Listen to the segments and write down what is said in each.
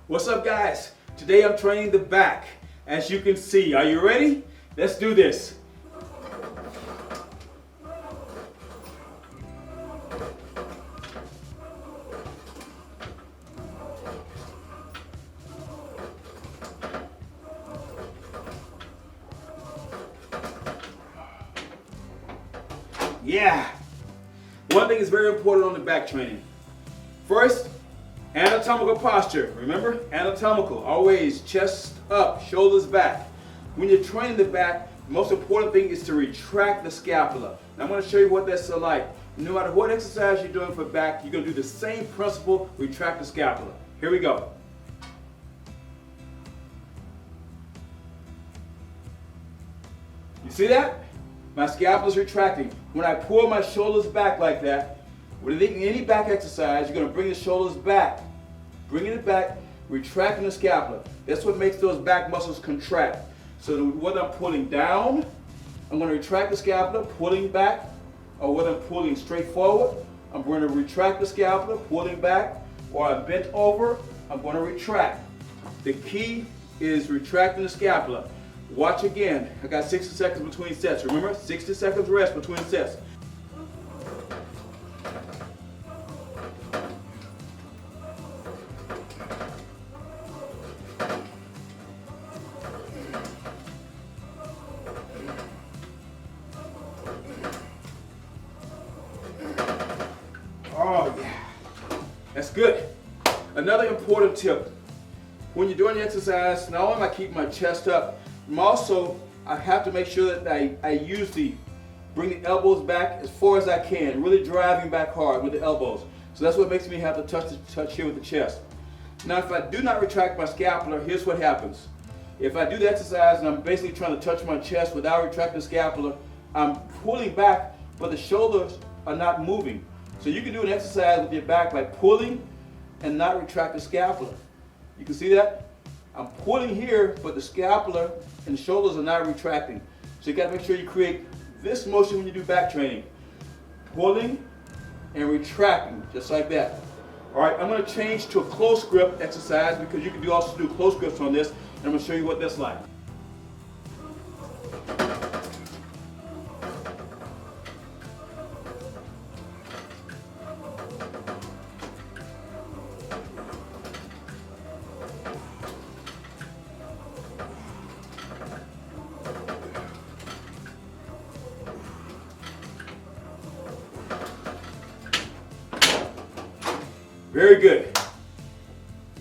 What's up, guys? Today I'm training the back. As you can see, are you ready? Let's do this. Yeah. One thing is very important on the back training. First, anatomical posture. Remember, anatomical. Always chest up, shoulders back. When you're training the back, the most important thing is to retract the scapula. Now I'm going to show you what that's like. No matter what exercise you're doing for back, you're going to do the same principle, retract the scapula. Here we go. You see that? My scapula is retracting. When I pull my shoulders back like that, with any back exercise, you're going to bring the shoulders back. Bringing it back, retracting the scapula. That's what makes those back muscles contract. So whether I'm pulling down, I'm going to retract the scapula, pulling back, or whether I'm pulling straight forward, I'm going to retract the scapula, pulling back, or I'm bent over, I'm going to retract. The key is retracting the scapula. Watch again. I got 60 seconds between sets. Remember, 60 seconds rest between sets. Oh yeah, that's good. Another important tip. When you're doing the exercise, not only am I keeping my chest up, I have to make sure that I bring the elbows back as far as I can, really driving back hard with the elbows. So that's what makes me have to touch here with the chest. Now if I do not retract my scapula, here's what happens. If I do the exercise and I'm basically trying to touch my chest without retracting the scapula, I'm pulling back, but the shoulders are not moving. So you can do an exercise with your back by pulling and not retract the scapula. You can see that? I'm pulling here, but the scapula and the shoulders are not retracting. So you got to make sure you create this motion when you do back training. Pulling and retracting, just like that. All right, I'm going to change to a close grip exercise because you can also do close grips on this, and I'm going to show you what that's like. Very good.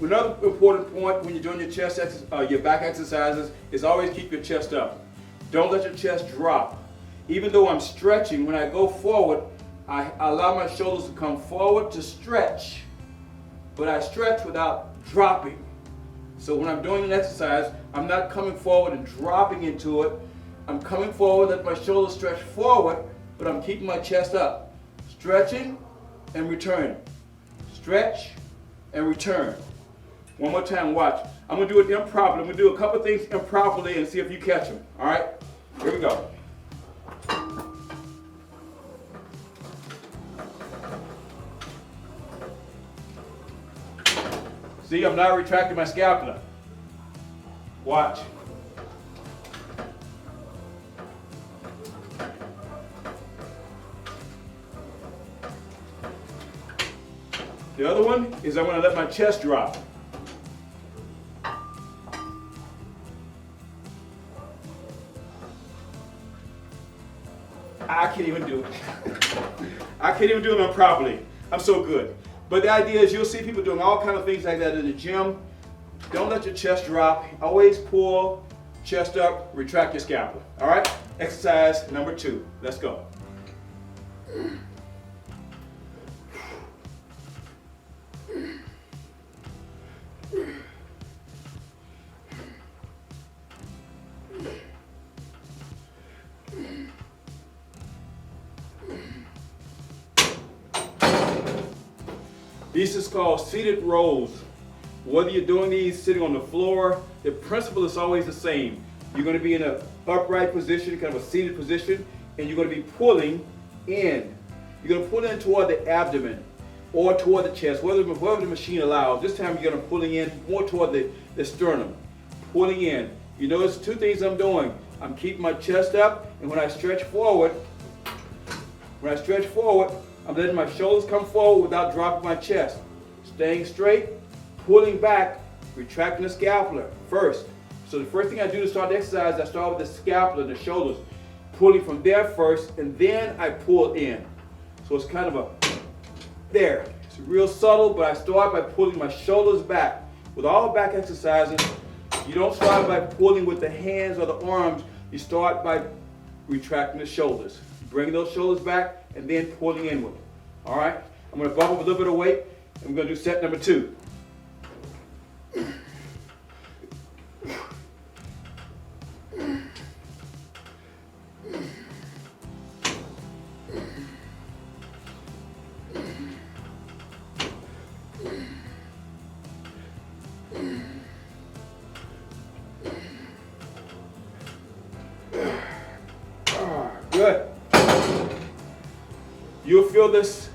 Another important point when you're doing your back exercises is always keep your chest up. Don't let your chest drop. Even though I'm stretching, when I go forward, I allow my shoulders to come forward to stretch, but I stretch without dropping. So when I'm doing an exercise, I'm not coming forward and dropping into it. I'm coming forward, let my shoulders stretch forward, but I'm keeping my chest up. Stretching and return. Stretch and return. One more time, watch. I'm going to do it improperly. I'm going to do a couple things improperly and see if you catch them. All right? Here we go. See, I'm not retracting my scapula. Watch. The other one is I'm going to let my chest drop. I can't even do it. I can't even do them properly. I'm so good. But the idea is you'll see people doing all kinds of things like that in the gym. Don't let your chest drop. Always pull, chest up, retract your scapula. All right? Exercise number 2. Let's go. This is called seated rows. Whether you're doing these sitting on the floor, the principle is always the same. You're going to be in an upright position, kind of a seated position, and you're going to be pulling in. You're going to pull in toward the abdomen. or toward the chest, whatever the machine allows. This time you're going to pulling in more toward the sternum, pulling in. You notice two things I'm doing. I'm keeping my chest up, and when I stretch forward, I'm letting my shoulders come forward without dropping my chest. Staying straight, pulling back, retracting the scapula first. So the first thing I do to start the exercise, I start with the scapula, the shoulders, pulling from there first, and then I pull in. So it's kind of a, there. It's real subtle, but I start by pulling my shoulders back. With all the back exercises, you don't start by pulling with the hands or the arms. You start by retracting the shoulders. Bring those shoulders back and then pulling inward. All right? I'm going to bump up a little bit of weight, and we're going to do set number 2. Good. You'll feel this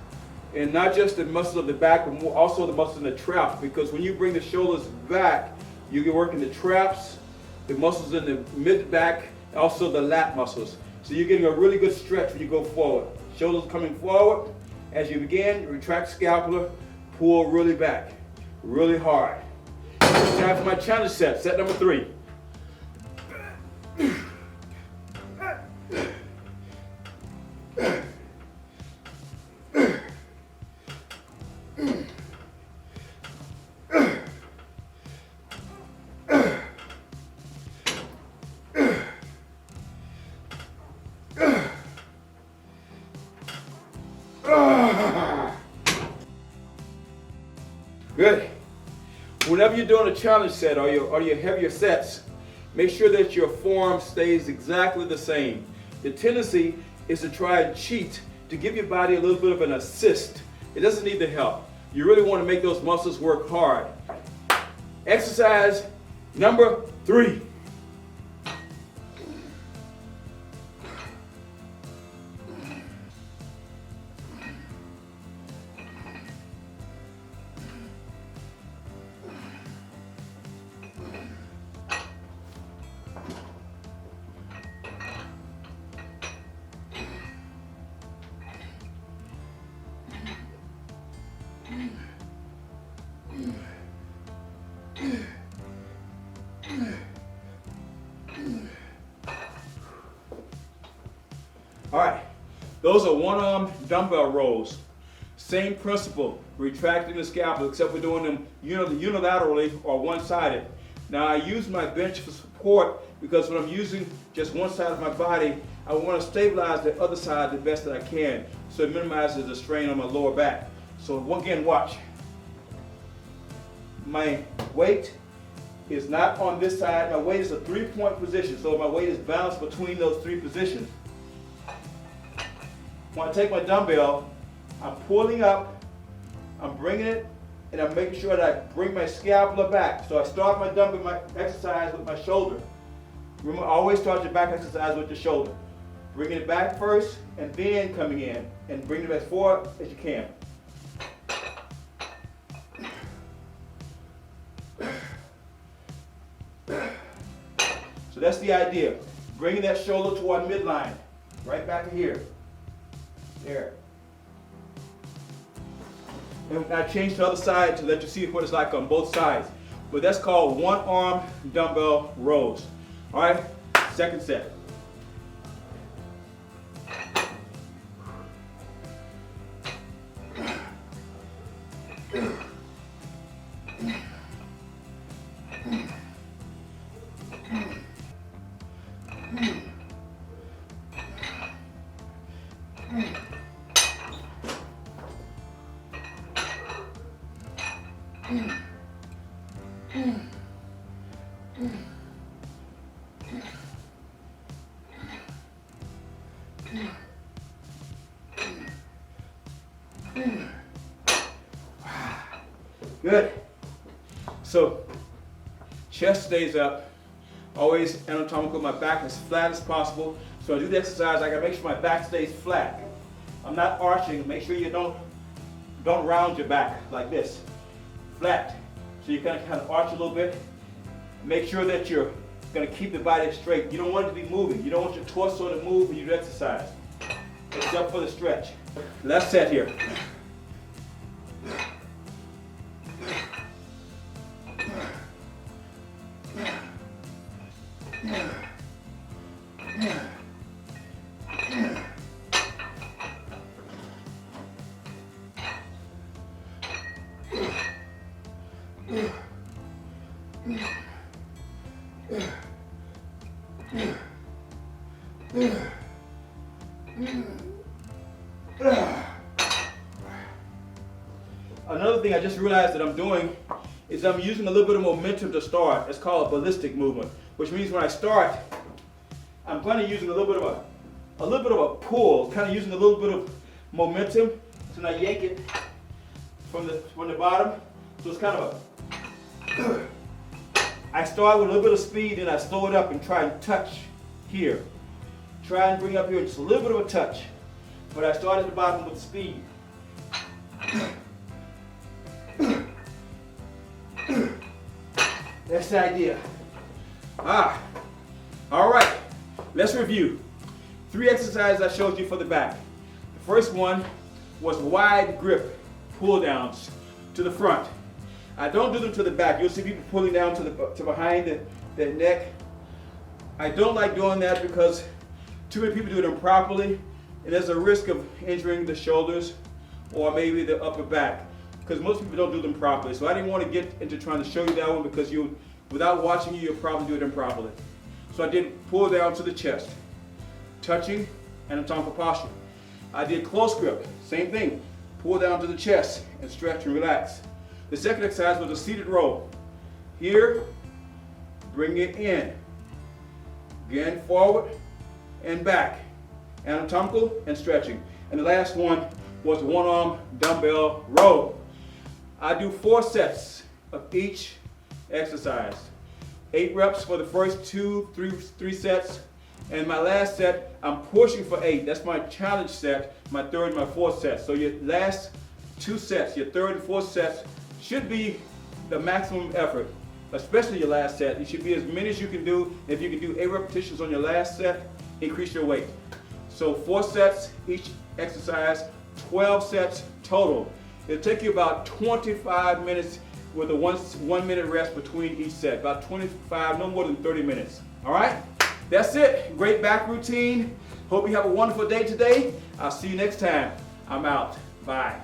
in not just the muscles of the back, but also the muscles in the traps, because when you bring the shoulders back, you can work in the traps, the muscles in the mid-back, also the lat muscles. So you're getting a really good stretch when you go forward. Shoulders coming forward. As you begin, retract scapula, pull really back, really hard. It's time for my challenge set, set number 3. Good. Whenever you're doing a challenge set or your heavier sets, make sure that your form stays exactly the same. The tendency is to try and cheat to give your body a little bit of an assist. It doesn't need the help. You really want to make those muscles work hard. Exercise number 3. All right, those are one-arm dumbbell rows. Same principle, retracting the scapula, except we're doing them unilaterally or one-sided. Now I use my bench for support because when I'm using just one side of my body, I want to stabilize the other side the best that I can, so it minimizes the strain on my lower back. So again, watch. My weight is not on this side. My weight is a 3-point position, so my weight is balanced between those 3 positions. When I take my dumbbell, I'm pulling up, I'm bringing it, and I'm making sure that I bring my scapula back. So I start my dumbbell exercise with my shoulder. Remember, always start your back exercise with the shoulder. Bringing it back first, and then coming in, and bringing it as far as you can. So that's the idea. Bringing that shoulder toward midline, right back here. There. And I changed to the other side to let you see what it's like on both sides. But that's called one-arm dumbbell rows. All right, second set. Good. So, chest stays up. Always anatomical, my back as flat as possible. So I do the exercise, I gotta make sure my back stays flat. I'm not arching, make sure you don't don't round your back like this. Flat. So you're going to kind of arch a little bit. Make sure that you're going to keep the body straight. You don't want it to be moving. You don't want your torso to move when you do exercise. Except for the stretch. Last set here. Another thing I just realized that I'm doing is I'm using a little bit of momentum to start. It's called a ballistic movement, which means when I start, I'm kind of using a little bit of a pull, kind of using a little bit of momentum. So now yank it from the bottom. So it's kind of a. I start with a little bit of speed, and I slow it up and try and touch here. Try and bring up here just a little bit of a touch, but I start at the bottom with speed. That's the idea. All right, let's review. 3 exercises I showed you for the back. The first one was wide grip pull downs to the front. I don't do them to the back. You'll see people pulling down to behind the neck. I don't like doing that because too many people do it improperly, and there's a risk of injuring the shoulders or maybe the upper back, because most people don't do them properly. So I didn't want to get into trying to show you that one, because without watching you'll probably do it improperly. So I did pull down to the chest, touching anatomical posture. I did close grip, same thing, pull down to the chest and stretch and relax. The second exercise was a seated row. Here, bring it in, again forward and back, anatomical and stretching. And the last one was one arm dumbbell row. I do 4 sets of each exercise. 8 reps for the first 3 sets. And my last set, I'm pushing for 8. That's my challenge set, my 3rd and my 4th set. So your last 2 sets, your 3rd and 4th sets, should be the maximum effort, especially your last set. It should be as many as you can do. If you can do 8 repetitions on your last set, increase your weight. So 4 sets each exercise, 12 sets total. It'll take you about 25 minutes with a 1 minute rest between each set. About 25, no more than 30 minutes. All right? That's it. Great back routine. Hope you have a wonderful day today. I'll see you next time. I'm out. Bye.